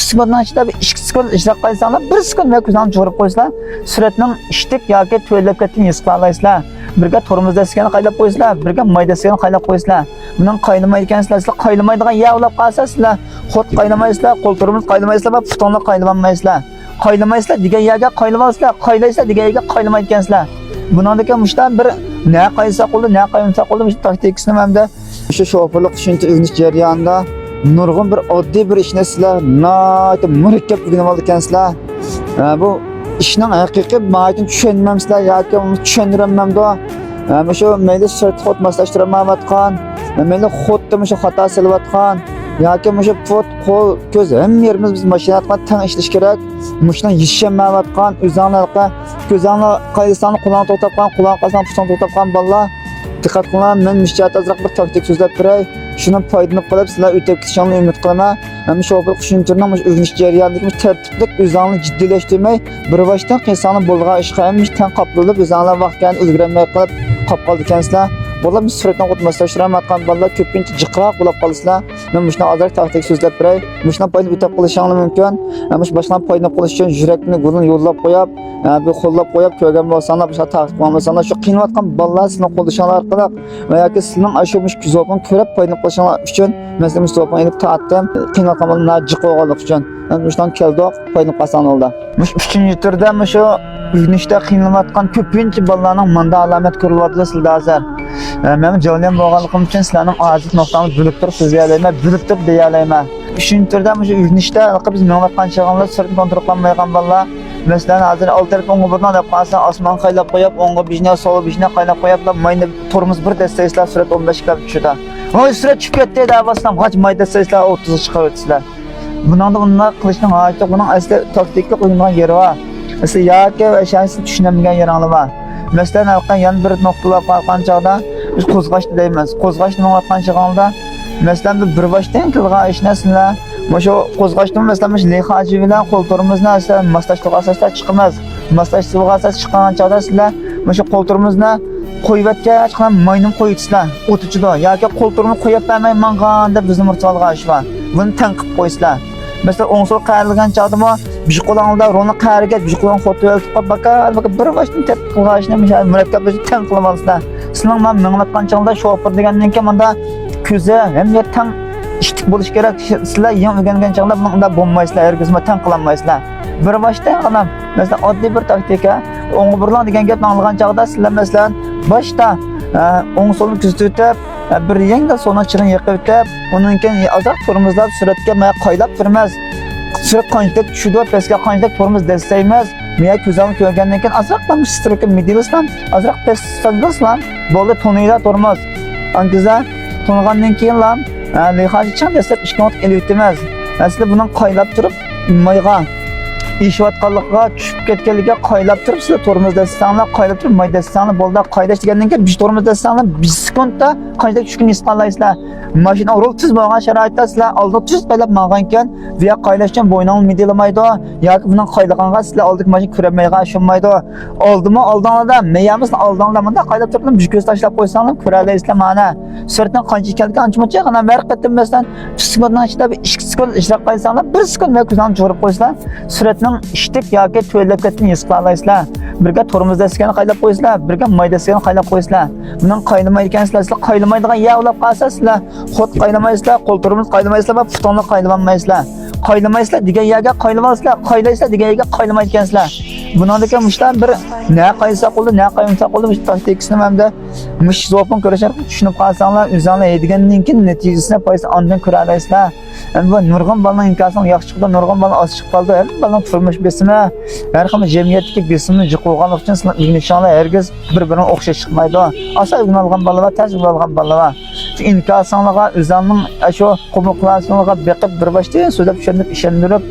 sekunddan ichida 2 sekund ishlab qo'ysanglar, 1 sekund va ko'zlarni cho'rib qo'ysanglar, suratning ishtik yoki to'ylab ketgan his qila olasizlar. Birga tormozda sigani qaylab qo'ysizlar, birga mayda sigani qaylab qo'ysizlar. Bundan qaynamaydi ekansizlar, sizlar qaynamaydigan yer ulab qolsanglar, xot qaynamaysizlar, qo'l tormoz qaynamaysizlar va putonlar qaynamaysizlar. Qaynamaysizlar degan yerga qaynamaysizlar, qaynaysizlar degan yerga qaynamaydi ekansizlar. Bundan mushtan bir ne qaysa qoldi, ne qaynsa qoldi, shu taktikasini hamda shu shoferlik tushuncha o'rganish jarayonida nurg'un bir oddiy bir ishni sizlar nihoyat murakkab o'rganib oldi ekansizlar. Bu ishning haqiqiy mohiyatini tushunmamsizlar yoki uni tushundiramamda. Shu mayli shart xod moslashtirmayotgan, mayli xodda shu xato silayotgan yoki shu fot qo'l ko'z hamma yerimiz biz mashinatga teng ishlash kerak. Mushdan yetishmayotgan o'zinglarga ko'zinglar qaysani quloq to'xtatgan, quloq qasam pushon to'xtatgan bolalar diqqat qiling. Men mishchat azroq bir taktik so'zlab beray. Shuni foydalanib qolib sizlar o'tib ketishingni umid qilaman. Mana shu bir tushuntirning o'rganish jarayonidagi tartiblik o'zinglarni jiddiylashtirmay, bir vaqtdan qiysanib bo'lgan ishga ham tan qoplanib o'zinglar vaqtga ulgurmay qolib qoldi ekansizlar. Bular biz suratdan o'tmaslashtiramayotgan bolalar ko'pincha jiqroq bo'lib qolasizlar. Men mushuna azroq taktik so'zlab beray. Mushuna foyda o'tib qolishingiz mumkin. Mush boshdan foyda qilish uchun yurakni gurun yo'llab qo'yib, bu qo'llab qo'yib ko'rgan bo'lsanlar, bu taktik bo'lmasanlar shu qiynayotgan bolalar sizning qo'llashingiz orqali va yoki sizning ashumush kuzovni ko'rib foyda qilishingiz uchun men Mustafa ilib ta'atdim. Qiynayotgan bolalar jiqo'g'alik uchun. Men mushdan keldik, foyda qilsan oldi. Mush 3-chi turda shu o'rganishda qiynayotgan ko'pincha bolalarning manda alomat ko'rilyapti sizda hozir. Men javob bo'lganligim uchun sizlarning ojiz nuqtangizni bilib turib sizga deyman, bilib turib deya olmayman. 3-chi turda shu o'rganishda biz mengatgan chaqanlar sirtni kontrol qilmaydigan bolalar, masalan hozir alternativ o'ngga burdan deb qolsa, osmon qaylab qo'yib, o'ngga bijna, so'l bijna qaylab qo'yib, mayda tormoz bir destayslar surat 15 ga tushadi. Voy surat tushib ketdi deb bosam, g'ach mayda destayslar 30 ga chiqib o'tsizlar. Bundan bunday qilishning hojati, buning asli taktiklik o'yingan yeri bor. Mesela yoki o'shanisini tushunmagan yeringlar bor. Masalan, halqan yana bir nuqtalar qolgan chog'da biz qo'zg'ashni deymiz. Qo'zg'ashni nima chog'da masalan bir boshdan qilgan ishni sizlar shu qo'zg'ashni masalan lehaji bilan qo'ltirimizni aslan moslashtirib asosda chiqamiz. Moslashtirib asosda chiqqan chog'da sizlar shu qo'ltirimizni qo'yibotgan chiqqan maynim qo'yitsizlar. O't ichida yoki qo'ltirni qo'yib bermay mangan deb bizni mursalgan ish bor. Buni tanqib qo'ysizlar. Mesela onsuz qayrilgan chaqdimi, bir qo'lingizda roni qayriga, bir qo'ling foto olib baka bir boshdan tep qilishni murakkab tan qilib olsizlar. Sizning men minglatgan chaqda shofer degandan keyin menda ko'zi ham yer tan ishtik bo'lish kerak. Sizlar yan o'rgangan chaqda bunda bo'lmaysizlar, ergizma tan qilolmaysizlar. Bir boshda qanam, mesela oddiy bir taktika, o'ng burlan degan gapni anglagan chaqda sizlar masalan boshda o'ng so'lni kuzatib bir yengda so'na chirin yiqib o'tib, undan keyin azoq turmizlab suratga qaylab turmiz. Surat qanchalik tushdi, pastga qanchalik turmiz desaymiz. Men ko'zimni ko'rgandan keyin azoqdan strok medialisdan, azoq pastdan bo'ldi toniylar turmiz. Angiza tongandan keyin ham lehaji chan desab 2 minut elib o'tamiz. Aslida buni qaylab turib, mayga ishvatganlikqa tushib ketganligiga qaylab turib, sizlar turmiz desanglar, qaylab turib mayda desanglar bo'ldi. Qaydash degandan keyin biz turmiz desanglar 1 sekundda qanchalik tushgan his qilasizlar. Mashina rol tuz bo'lgan sharoitda sizlar oldi tuz qaylab ma'gan ekan, va qaylash uchun bo'yningni medialamaydi yoki buni qaylaganga sizlar oldik mashina ko'rmayga ashunmaydi. Oldimi oldinglarda, meyamiz oldinglarda qaylab turib bir ko'z tashlab qo'ysanglar ko'ralaysizlar mana. Sirtdan qancha kelgan ancha-muncha qana farq etmasdan 1 sekunddan ichida 2 sekund ishlab qo'ysanglar, 1 sekund va ko'zni cho'rib qo'ysanglar, suratning ishtik yoki to'ylab ketgan his qilasizlar. Birga tormozda sigani qaylab qo'ysizlar, birga mayda sigani qaylab qo'ysizlar. Bundan qaynamaydi ekansizlar, sizlar qaynamaydigan yer ulab qolsanglar, xod qaynamaysizlar, qo'l tormoz qaynamaysizlar va putonlar qaynamaysizlar. Qaynamaysizlar degan yerga qaynamaysizlar, qaylaysizlar degan yerga qaynamaydi ekansizlar. Bundan mushlar bir ne qaysa qoldi, ne qaynsa qoldi, mush taktikasini hamda mush zo'pni ko'rishar tushunib qolsanglar, o'zinglar yedigandan keyin natijasini foyda ondan ko'ra olasizlar. Endi bu nurg'un bolaning imkonsini yaxshi chiqdi, nurg'un bola oz chiqib qoldi. Bolaning turmush besimi, har xil jamiyatdagi besimni jiqilganlik uchun sizlar o'rganishinglar hergiz bir-birini o'xshash chiqmaydi. Asa o'rganilgan bolalar, tez o'rganilgan bolalar. İmkonsizlarga o'zingning shu qabul qilasizlarga beqib bir boshdan so'zlab tushunib ishondirib,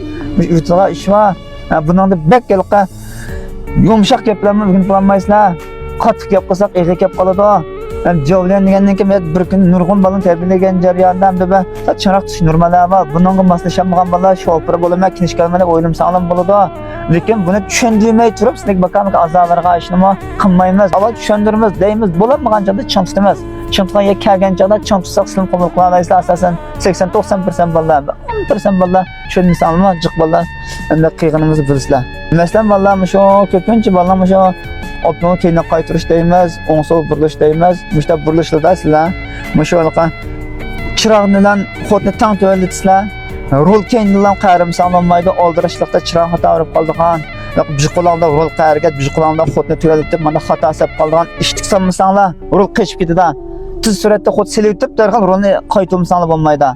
o'tira ish va buningda bekkelqa yumshoq gaplarni o'rganib olmaysizlar. Qattiq gap qilsak, eg'i gap qoladi. Javlan degandan keyin bir kun nurg'un bolani tarbiyalagan jarayondan beba chiroq tush normalar bor. Buningga moslashamagan bolalar shofer bo'laman, kinishkalmani o'ylim sog'lom bo'ladi. Lekin buni tushundirmay turib, sizlik bakamga azoblarga ishnimi qilmaymiz. Avval tushundiramiz, deymiz, bo'lmagan joyda chiqamiz. Çıntığa ya kelgen çağda çın tutsak sizin qabul qila alaysizlar asasen 80-90% bolalar 10% bolalar şu misalma jiq bolalar endi qiyğinimizni bilsizlar. Mesela bolalar şu ko'pincha bolalar şu optimum keyni qaytirish deymiz, o'ng so'l burilish deymiz. Müşta burilishlarda sizlar musho'laqa chiroqni bilan xotni tang to'latisizlar. Rol keyin bilan qarim sog'lanmaydi, oldirishlikda chiroq xato bo'lib qoldigan. Bir qo'lingda rol qayerga, bir qo'lingda xotni to'latib, mana xato sap qoldigan. Ishtik solmasanglar, rol qechib ketadi. Tez suratda xot silib darhol rolni qaytarmasanglar bo'lmaydi.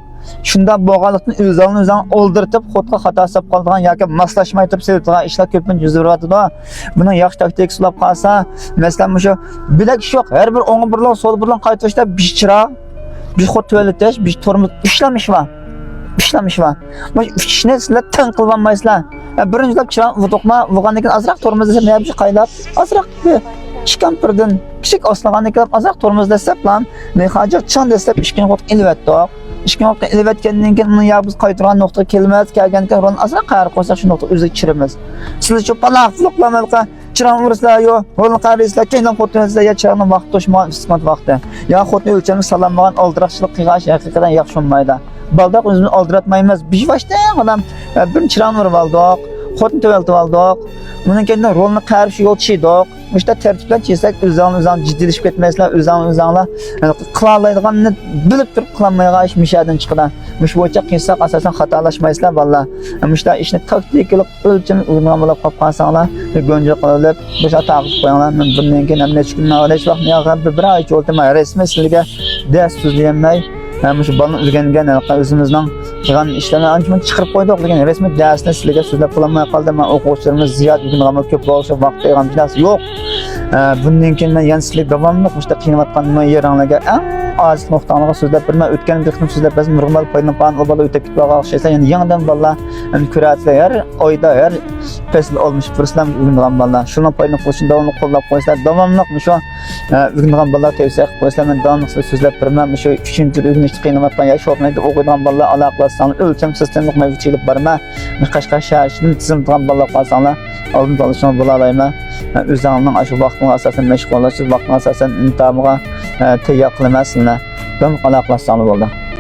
Shunda bo'lganlikni o'zingizdan oldirtib, xotga xato sap qoldigan yoki moslashmay turib siladigan ishlar ko'pincha yuz beradi. Buni yaxshi taktik sulab qolsa, masalan, shu bilak yo'q, har bir o'ng birlan, so'l birlan qaytarishda bir chiroq, bir xot to'latish, bir tormoz ishlamish va bu ishni sizlar tan qilolmaysizlar. Birinchilab chiroq vuduqma, vurgandan keyin azroq tormozni nima qaylab, azroq chiqampirdan kichik oslagandan keyin azroq tormozni saplam, hojat chan desab ishkin xot ilvatdoq. Ishkin xot ilvatgandan keyin uni biz qaytargan nuqtaga kelmas, kelgandan keyin uni azroq qayar qo'ysak shu nuqta o'zi chirimiz. Sizlar shu palaqliqlamalqa chiroq ursizlar yo, rolni qaraysiz, keyin xotni ya chiroqni vaqt to'shmoq ismat vaqti. Ya xotni o'lchamni salamagan oldiraqchilik qilgash haqiqatan yaxshi bo'lmaydi. Baldaq o'zimizni oldiratmaymiz. Bishvashda odam bir chiroq urib oldik, xotni to'ltib oldik. Bundan keyin rolni qarib shu yo'l chiydik. Müşta tertiplan çizsak o'zingizdan jiddiyleşib ketmaysizlar, o'zingizlar qila oladiganini bilib turib qilmayga ish mishadan chiqadi. Mush bo'yicha qilsak asosan xatolashmaysizlar vallah. Müşta ishni taktikalik o'lcham o'rnagan bo'lib qolib qolsanglar, go'nja qilib, o'sha taqib qo'yinglar. Men bundan keyin ham necha kundan o'lash vaqtni yaqin bir oy o'tmay rasmiy sizlarga dars so'zlayamay. Shu balni o'rgangan o'zimizning qilgan ishlarni ancha chiqarib qo'ydik, lekin rasmiy darsni sizlarga so'zlab qolmay qoldim. Men o'quvchilarimiz ziyod o'rgangan ko'p bo'lsa vaqt ayirgan yo'q. Bundan keyin men yana sizlarga davomli qilishda qiynayotgan yeringlarga eng oz nuqtalarga so'zlab berman. O'tgan bir so'zlab biz normal qo'yingan o bola o'tib ketib o'xshaysa, yana yangidan bolalar ko'ratlar har oyda har fasl olmuş fursatlar o'rgangan bolalar. Shuni qo'yinib qo'shib davomli qo'llab qo'ysalar, davomli shu o'rgangan bolalar tavsiya qilib qo'ysalar, men davomli so'zlab berman. Shu 3-chi o'rganish qiynayotgan yosh o'rnida o'qigan bolalar aloqalasanglar o'lcham sistemlik mavjudchilik bormi? Qashqar shaharning tizimdan bolalar qolsanglar, oldin olishni bo'la olayman. O'zingizning shu vaqtni asosan mashg'ul bo'lasiz, vaqtni asosan intomiga tayyor qilmasizlar. Dam aloqalasanglar bo'ldi.